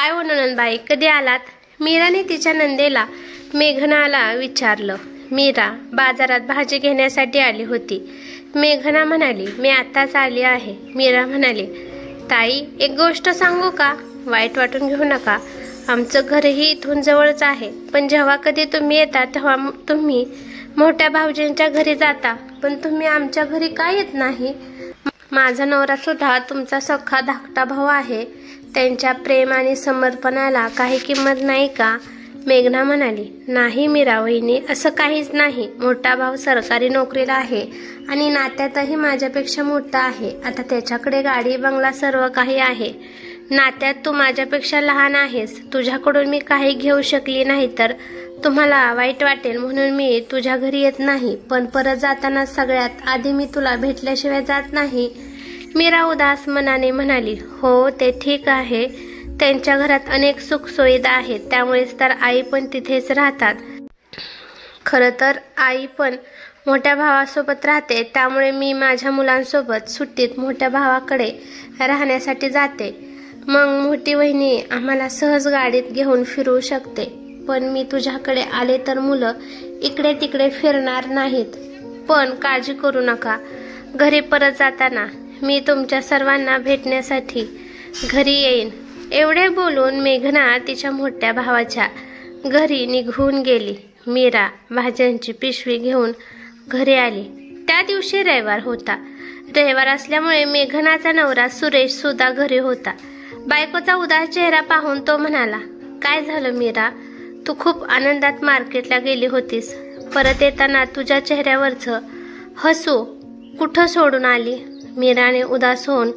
काय हो ननंदबाई, कधी आलात? मीराने तिच्या नंदेला मेघनाला विचारलं. मीरा बाजारात भाजी घेण्यासाठी आली होती. मेघना म्हणाली, मी आताच आली आहे. मीरा म्हणाली, ताई एक गोष्ट सांगू का? वाईट वाटून घेऊ नका. आमचं घरही इथून जवळच आहे, पण जेव्हा कधी तुम्ही येता तेव्हा तुम्ही मोठ्या भाऊजींच्या घरी जाता, पण तुम्ही आमच्या घरी का येत नाही? माझा नवरा सुद्धा तुमचा सख्खा धाकटा भाऊ आहे. त्यांच्या प्रेम आणि समर्पणाला काही किंमत नाही का? मेघना म्हणाली, नाही मीरा वहिनी, असं काहीच नाही. मोठा भाऊ सरकारी नोकरीला आहे आणि नात्यातही माझ्यापेक्षा मोठा आहे. आता त्याच्याकडे गाडी बंगला सर्व काही आहे. नात्यात तू माझ्यापेक्षा लहान आहेस. तुझ्याकडून मी काही घेऊ शकली नाही तर तुम्हाला वाईट वाटेल म्हणून मी तुझ्या घरी येत नाही, पण परत जाताना सगळ्यात आधी मी तुला भेटल्याशिवाय जात नाही. मीरा उदास मनाने म्हणाली, हो ते ठीक आहे. त्यांच्या घरात अनेक सुखसुविधा आहेत, त्यामुळेच तर आई पण तिथेच राहतात. खरं तर आई पण मोठ्या भावासोबत राहते, त्यामुळे मी माझ्या मुलांसोबत सुट्टीत मोठ्या भावाकडे राहण्यासाठी जाते. मग मोठी वहिनी आम्हाला सहज गाडीत घेऊन फिरवू शकते. पण मी तुझ्याकडे आले तर मुलं इकडे तिकडे फिरणार नाहीत. पण काळजी करू नका, घरी परत जाताना मी तुमच्या सर्वांना भेटण्यासाठी घरी येईन. एवढे बोलून मेघना तिच्या मोठ्या भावाच्या घरी निघून गेली. मीरा भाज्यांची पिशवी घेऊन घरी आली. त्या दिवशी रविवार होता. रविवार असल्यामुळे मेघनाचा नवरा सुरेश सुद्धा घरी होता. बायकोचा उदास चेहरा पाहून तो म्हणाला, काय झालं मीरा? तू खूप आनंदात मार्केटला गेली होतीस. परत येताना तुझ्या चेहऱ्यावरचं हसू कुठं सोडून आली? मीराने उदास होऊन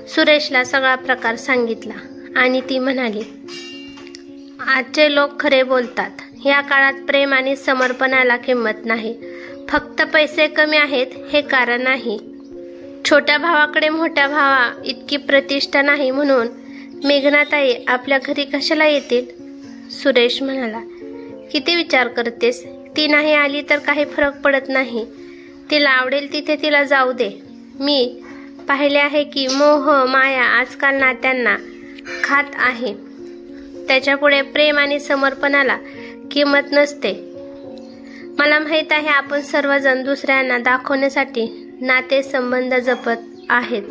सुरेशला सगळा प्रकार सांगितला आणि ती म्हणाली, आजचे लोक खरे बोलतात. या काळात प्रेम आणि समर्पणाला किंमत नाही. फक्त पैसे कमी आहेत हे कारण नाही. छोट्या भावाकडे मोठ्या भावा इतकी प्रतिष्ठा नाही म्हणून मेघनाताई आपल्या घरी कशाला येतील? सुरेश म्हणाला, किती विचार करतेस? ती नाही आली तर काही फरक पडत नाही. तिला आवडेल तिथे तिला जाऊ दे. मी पाहिले आहे की मोह माया आजकाल नात्यांना खात आहे. त्याच्यापुढे प्रेम आणि समर्पणाला किंमत नसते. मला माहित आहे आपण सर्वजण दुसऱ्यांना दाखवण्यासाठी नाते संबंध जपत आहेत.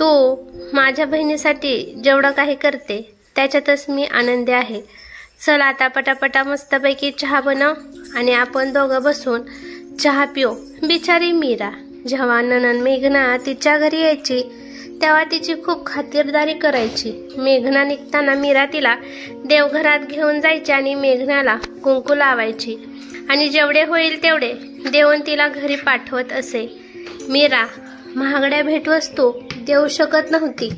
तू माझ्या बहिणीसाठी जेवढं काही करते त्याच्यातच मी आनंदी आहे. चल आता पटापटा मस्तपैकी चहा बनव आणि आपण दोघं बसून चहा पिऊ. बिचारी मीरा जेव्हा नणंद मेघना तिच्या घरी यायची तेव्हा तिची खूप खातिरदारी करायची. मेघना निघताना मीरा तिला देवघरात घेऊन जायची आणि मेघनाला कुंकू लावायची आणि जेवढे होईल तेवढे देऊन तिला घरी पाठवत असे. मीरा महागड्या भेटवस्तू देऊ शकत नव्हती.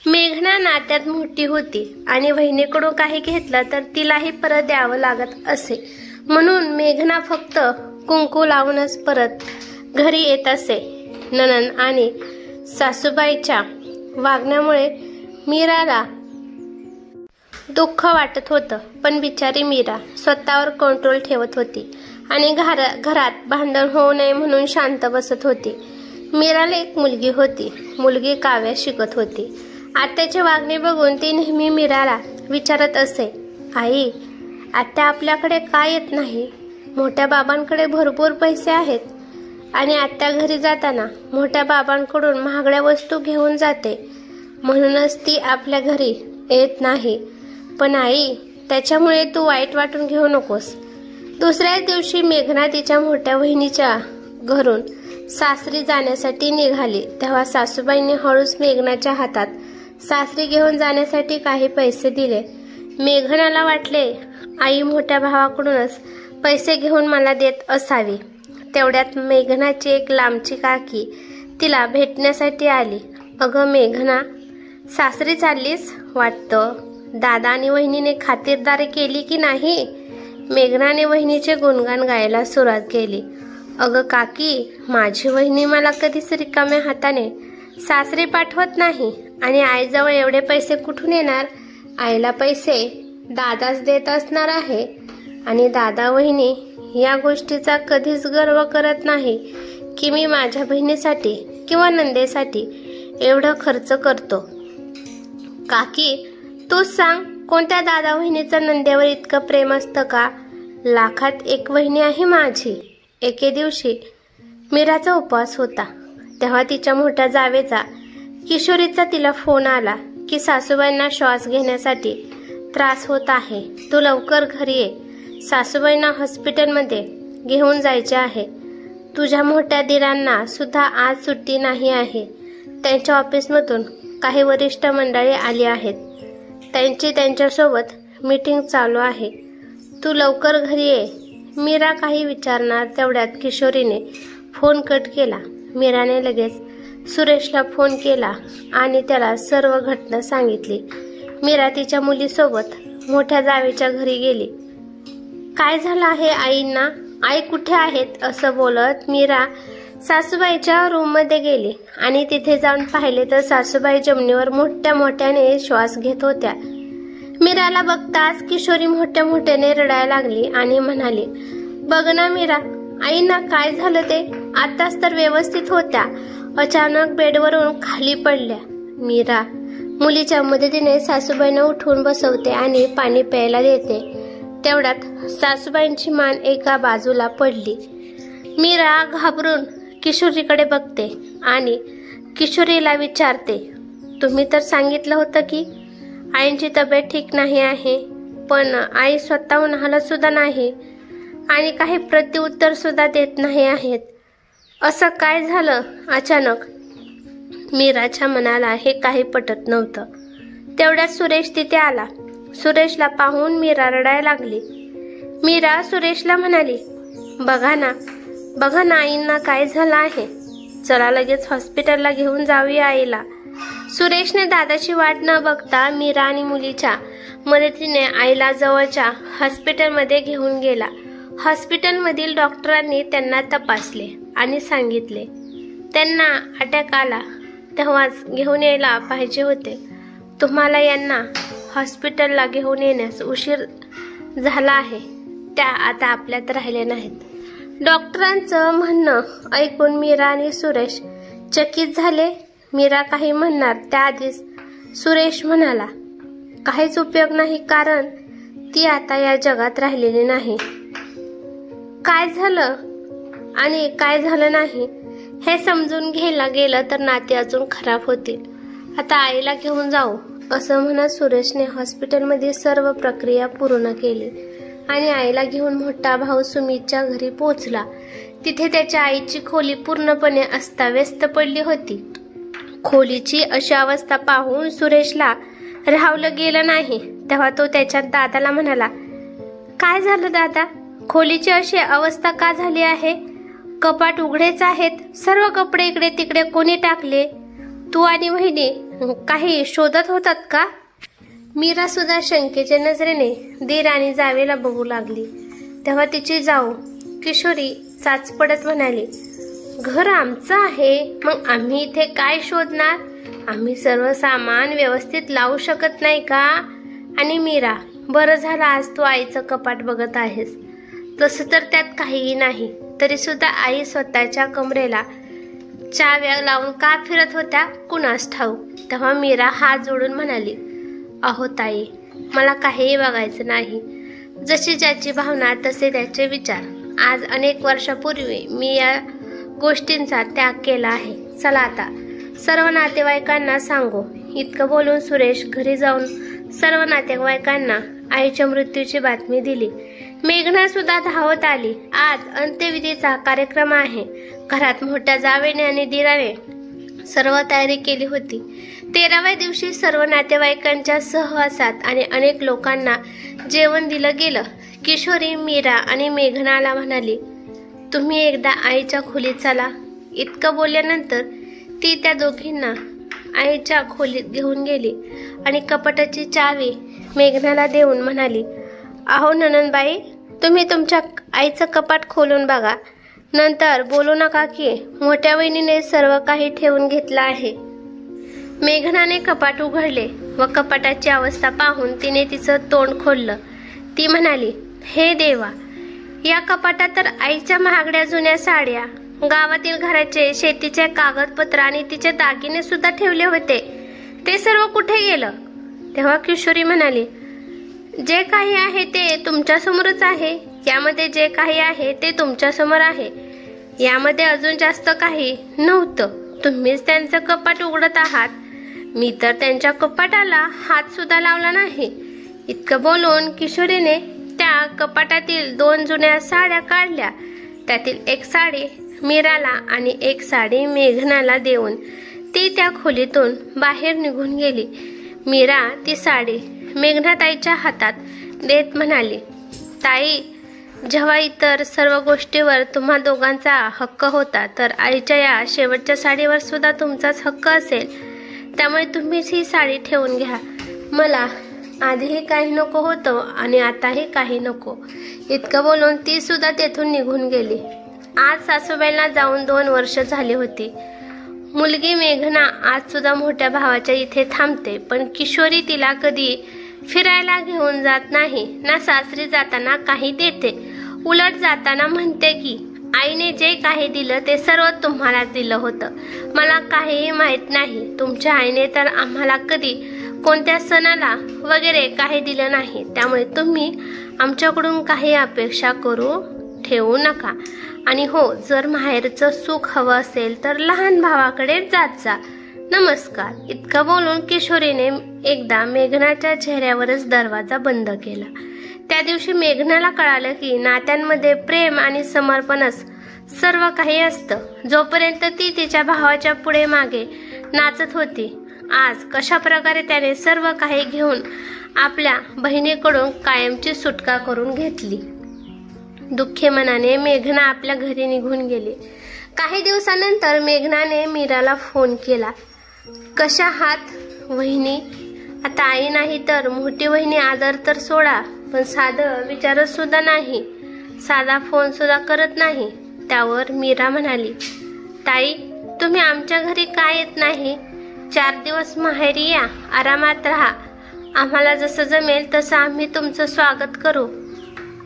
मेघना नात्यात मोठी होती आणि बहिणीकडून काही घेतलं तर तिलाही परत द्यावं लागत असे. म्हणून मेघना फक्त कुंकू लावूनच परत घरी येत असे. नणंद आणि सासूबाईच्या वागण्यामुळे मीराला दुःख वाटत होतं, पण बिचारी मीरा स्वतःवर कंट्रोल ठेवत होती आणि घरात भांडण होऊ नये म्हणून शांत बसत होती. मीराला एक मुलगी होती. मुलगी काव्य शिकत होती. आत्याचे वागणे बघून ती नेहमी मीराला विचारत असे, आई आत्या आपल्याकडे का येत नाही? मोठ्या बाबांकडे भरपूर पैसे आहेत आणि आत्या घरी जाताना मोठ्या बाबांकडून महागड्या वस्तू घेऊन जाते, म्हणूनच ती आपल्या घरी येत नाही. पण आई त्याच्यामुळे तू वाईट वाटून घेऊ नकोस. दुसऱ्याच दिवशी मेघना तिच्या मोठ्या बहिणीच्या घरून सासरी जाण्यासाठी निघाली. तेव्हा सासूबाईंनी हळूच मेघनाच्या हातात सासरी घेऊन जाण्यासाठी काही पैसे दिले. मेघनाला वाटले आई मोठ्या भावाकडूनच पैसे घेऊन मला देत असावी. तेवढ्यात मेघनाची एक लांबची काकी तिला भेटण्यासाठी आली. अगं मेघना, सासरी चाललीस वाटतं. दादा आणि वहिनीने खातिरदारी केली की नाही? मेघनाने वहिनीचे गुणगान गायला सुरुवात केली. अगं काकी, माझी वहिनी मला कधीच रिकाम्या हाताने सासरी पाठवत नाही आणि आईजवळ एवढे पैसे कुठून येणार? आईला पैसे दादाच देत असणार आहे आणि दादा वहिनी या गोष्टीचा कधीच गर्व करत नाही की मी माझ्या बहिणीसाठी किंवा नंदेसाठी एवढा खर्च करतो. काकी तूच सांग, कोणत्या दादा वहिनीचं नंदेवर इतकं प्रेम असतं का? लाखात एक वहिनी आहे माझी. एके दिवशी मीराचा उपवास होता. तेव्हा तिच्या मोठ्या जावेचा किशोरीचा तिला फोन आला की सासूबाईंना श्वास घेण्यासाठी त्रास होत आहे. तू लवकर घरी ये. सासूबाईंना हॉस्पिटलमध्ये घेऊन जायचे आहे. तुझ्या मोठ्या दिरांना सुद्धा आज सुट्टी नाही आहे. त्यांच्या ऑफिसमधून काही वरिष्ठ मंडळी आली आहेत. त्यांच्यासोबत मीटिंग चालू आहे. तू लवकर घरी ये. मीरा काही विचारणार तेवढ्यात किशोरीने फोन कट केला. मीराने लगेच सुरेशला फोन केला आणि त्याला सर्व घटना सांगितली. मीरा तिच्या मुलीसोबत मोठ्या जावेच्या घरी गेली. काय झालं आहे आईंना? आई कुठे आहेत? असं बोलत मीरा सासूबाईच्या रूममध्ये गेली आणि तिथे जाऊन पाहिले तर सासूबाई जमिनीवर मोठ्या मोठ्याने श्वास घेत होत्या. मीराला बघताच किशोरी मोठ्या मोठ्याने रडायला लागली आणि म्हणाली, बघ ना मीरा, आईंना काय झालं ते? आताच तर व्यवस्थित होत्या, अचानक बेडवरून खाली पडल्या. मीरा मुलीच्या मदतीने सासूबाईंना उठवून बसवते आणि पाणी प्यायला देते. तेवढ्यात सासूबाईंची मान एका बाजूला पडली. मीरा घाबरून किशोरीकडे बघते आणि किशोरीला विचारते, तुम्ही तर सांगितलं होतं की आईंची तब्येत ठीक नाही आहे, पण आई स्वतःहून हलत सुद्धा नाही आणि काही प्रत्युत्तर सुद्धा देत नाही आहेत. असं काय झालं अचानक? मीराच्या मनाला हे काही पटत नव्हतं. तेवढ्यात सुरेश तिथे आला. सुरेशला पाहून मीरा रडायला लागली. मीरा सुरेशला म्हणाली, बघा ना आईंना काय झालं आहे. चला लगेच हॉस्पिटलला घेऊन जाऊया आईला. सुरेशने दादाची वाट न बघता मीरा आणि मुलीच्या मदतीने आईला जवळच्या हॉस्पिटलमध्ये घेऊन गेला. हॉस्पिटलमधील डॉक्टरांनी त्यांना तपासले आणि सांगितले त्यांना अटॅक आला. तेव्हाच घेऊन यायला पाहिजे होते. तुम्हाला यांना हॉस्पिटलला घेऊन येण्यास उशीर झाला आहे. त्या आता आपल्यात राहिले नाहीत. डॉक्टरांचं म्हणणं ऐकून मीरा आणि सुरेश चकित झाले. मीरा काही म्हणणार त्याआधीच सुरेश म्हणाला, काहीच उपयोग नाही, कारण ती आता या जगात राहिलेली नाही. काय झालं आणि काय झालं नाही हे समजून घ्यायला गेलं तर नाते अजून खराब होतील. आता आईला घेऊन जाऊ असं म्हणत सुरेशने हॉस्पिटलमध्ये सर्व प्रक्रिया पूर्ण केली आणि आईला घेऊन मोठा भाऊ सुमितच्या घरी पोहोचला. तिथे त्याच्या आईची खोली पूर्णपणे अस्ताव्यस्त पडली होती. खोलीची अशी अवस्था पाहून सुरेशला राहवलं गेलं नाही. तेव्हा तो त्याच्या दादाला म्हणाला, काय झालं दादा? खोलीची अशी अवस्था का झाली आहे? कपाट उघडेच आहेत. सर्व कपडे इकडे तिकडे कोणी टाकले? तू आणि वहिनी काही शोधत होतात का? मीरा सुद्धा शंकेच्या नजरेने दीर आणि जावेला बघू लागली. तेव्हा तिची जाऊ किशोरी चाच पडत म्हणाली, घर आमचं आहे, मग आम्ही इथे काय शोधणार? आम्ही सर्व सामान व्यवस्थित लावू शकत नाही का? आणि मीरा, बरं झालं आज तू आईचं कपाट बघत आहेस. तसं तर त्यात काहीही नाही, तरी सुद्धा आई स्वतःच्या कमरेला चाव्या लावून का फिरत होत्या कुणास ठाऊक. तेव्हा मीरा हात जोडून म्हणाली, अहो ताई, मला काहीही बघायचं नाही. जशी ज्याची भावना तसे त्याचे विचार. आज अनेक वर्षापूर्वी मी या गोष्टींचा त्याग केला आहे. चला आता सर्व नातेवाईकांना सांगू. इतकं बोलून सुरेश घरी जाऊन सर्व नातेवाईकांना आईच्या मृत्यूची बातमी दिली. मेघना सुद्धा धावत आली. आज अंत्यविधीचा कार्यक्रम आहे. घरात मोठ्या जावेने आणि दिराने सर्व तयारी केली होती. 13व्या दिवशी सर्व नातेवाईकांच्या सहवासात आणि अनेक लोकांना जेवण दिलं गेलं. किशोरी मीरा आणि मेघनाला म्हणाली, तुम्ही एकदा आईच्या खोलीत चला. इतकं बोलल्यानंतर ती त्या दोघींना आईच्या खोलीत घेऊन गेली आणि कपाटाची चावी मेघनाला देऊन म्हणाली, अहो ननंदबाई, तुम्ही तुमच्या आईचं कपाट खोलून बघा. नंतर बोलू नका की मोठ्या वहिनीने सर्व काही ठेवून घेतलं आहे. मेघनाने कपाट उघडले व कपाटाची अवस्था पाहून तिने तिचं तोंड खोललं. ती म्हणाली, हे देवा, या कपाटात तर आईच्या महागड्या जुन्या साड्या, गावातील घराचे, शेतीचे कागदपत्र आणि तिचे दागिने सुद्धा ठेवले होते. ते सर्व कुठे गेलं? तेव्हा किशोरी म्हणाली, जे काही आहे ते तुमच्या समोरच आहे. यामध्ये जे काही आहे ते तुमच्या समोर आहे. यामध्ये अजून जास्त काही नव्हतं. तुम्हीच त्यांचं कपाट उघडत आहात. मी तर त्यांच्या कपाटाला हात सुद्धा लावला नाही. इतकं बोलून किशोरीने त्या कपाटातील 2 जुन्या साड्या काढल्या. त्यातील एक साडी मीराला आणि एक साडी मेघनाला देऊन ती त्या खोलीतून बाहेर निघून गेली. मीरा ती साडी मेघनाताईच्या हातात देत म्हणाली, ताई, जेव्हा इतर सर्व गोष्टीवर तुम्हा दोघांचा हक्क होता, तर आईच्या या शेवटच्या साडीवर सुद्धा तुमचाच हक्क असेल. त्यामुळे तुम्हीच ही साडी ठेवून घ्या. मला आधीही काही नको होतं आणि आताही काही नको. इतकं बोलून ती सुद्धा तेथून निघून गेली. आज सासूबाईंना जाऊन 2 वर्ष झाली होती. मुलगी मेघना आज सुद्धा मोठ्या भावाच्या इथे थांबते, पण किशोरी तिला कधी फिरायला घेऊन जात नाही, ना सासरी जाताना काही देते. उलट जाताना म्हणते की आईने जे काही दिलं ते सर्व तुम्हालाच दिलं होतं. मला काहीही माहित नाही. तुमच्या आईने तर आम्हाला कधी कोणत्या सणाला वगैरे काही दिलं नाही. त्यामुळे तुम्ही आमच्याकडून काही अपेक्षा करू ठेवू नका. आणि हो, जर माहेरचं सुख हवं असेल तर लहान भावाकडे जात जा. नमस्कार. इतकं बोलून किशोरीने एकदा मेघनाच्या चेहऱ्यावरच दरवाजा बंद केला. त्या दिवशी मेघनाला कळालं की नात्यांमध्ये प्रेम आणि समर्पणच सर्व काही असतं. जोपर्यंत ती तिच्या भावाच्या पुढे मागे नाचत होती, आज कशा प्रकारे त्याने सर्व काही घेऊन आपल्या बहिणीकडून कायमची सुटका करून घेतली. दुःखी मनाने मेघना आपल्या घरी निघून गेली. काही दिवसानंतर मेघनाने मीराला फोन केला. कशा आहात वहिनी? आता आई नाही तर मोठी वहिनी आदर तर सोडा, पण साधं विचारत सुद्धा नाही, साधा फोन सुद्धा करत नाही. त्यावर मीरा म्हणाली, ताई, तुम्ही आमच्या घरी का येत नाही? 4 दिवस माहेरी या, आरामात राहा. आम्हाला जसं जमेल तसं आम्ही तुमचं स्वागत करू.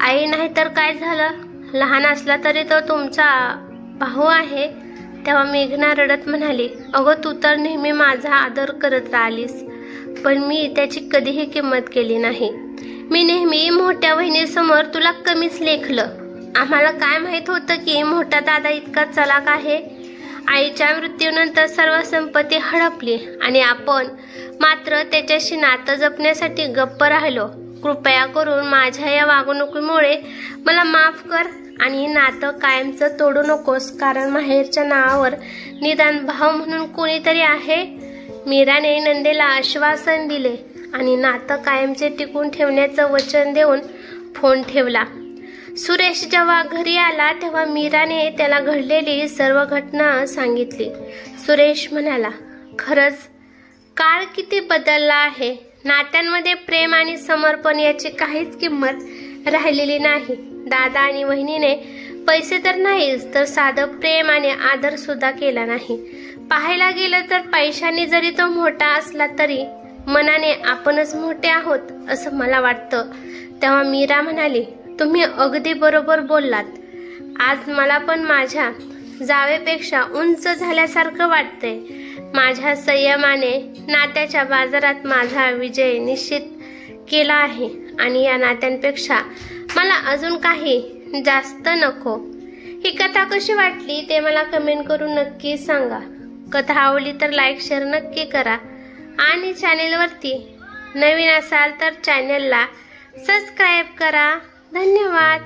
आई नाही तर काय झालं? लहान असला तरी तो तुमचा भाऊ आहे. तेव्हा मेघना रडत म्हणाली, अगं, तू तर नेहमी माझा आदर करत राहिलीस, पण मी त्याची कधीही किंमत केली नाही. मी नेहमी मोठ्या बहिणीसमोर तुला कमीच लेखलं. आम्हाला काय माहित होतं की मोठा दादा इतका चलाक आहे. आईच्या मृत्यूनंतर सर्व संपत्ती हडपली आणि आपण मात्र त्याच्याशी नातं जपण्यासाठी गप्प राहिलो. कृपया करून माझ्या या वागणुकीमुळे मला माफ कर आणि नातं कायमचं तोडू नकोस, कारण माहेरच्या नावावर निदान भाव म्हणून कोणीतरी आहे. मीराने नंदेला आश्वासन दिले आणि नातं कायमचे टिकून ठेवण्याचं वचन देऊन फोन ठेवला. सुरेश जेव्हा घरी आला तेव्हा मीराने त्याला घडलेली सर्व घटना सांगितली. सुरेश म्हणाला, खरंच काळ किती बदलला आहे. नात्यांमध्ये प्रेम आणि समर्पण याची काहीच किंमत राहिलेली नाही. दादा आणि वहिनीने पैसे तर नाहीच, तर साधं प्रेम आणि आदर सुद्धा केला नाही. पाहायला गेलं तर पैशाने जरी तो मोठा असला तरी मनाने आपणच मोठे आहोत असं मला वाटतं. तेव्हा मीरा म्हणाली, तुम्ही अगदी बरोबर बोललात. आज मला पण माझ्या जावेपेक्षा उंच झाल्यासारखं वाटतंय. माझ्या संयमाने नात्याच्या बाजारात माझा विजय निश्चित केला आहे आणि या नात्यांपेक्षा मला अजून काही जास्त नको. ही कथा कशी वाटली ते मला कमेंट करून नक्की सांगा. कथा आवडली तर लाईक शेअर नक्की करा आणि चॅनेलवरती नवीन असाल तर चॅनेलला सबस्क्राईब करा. धन्यवाद.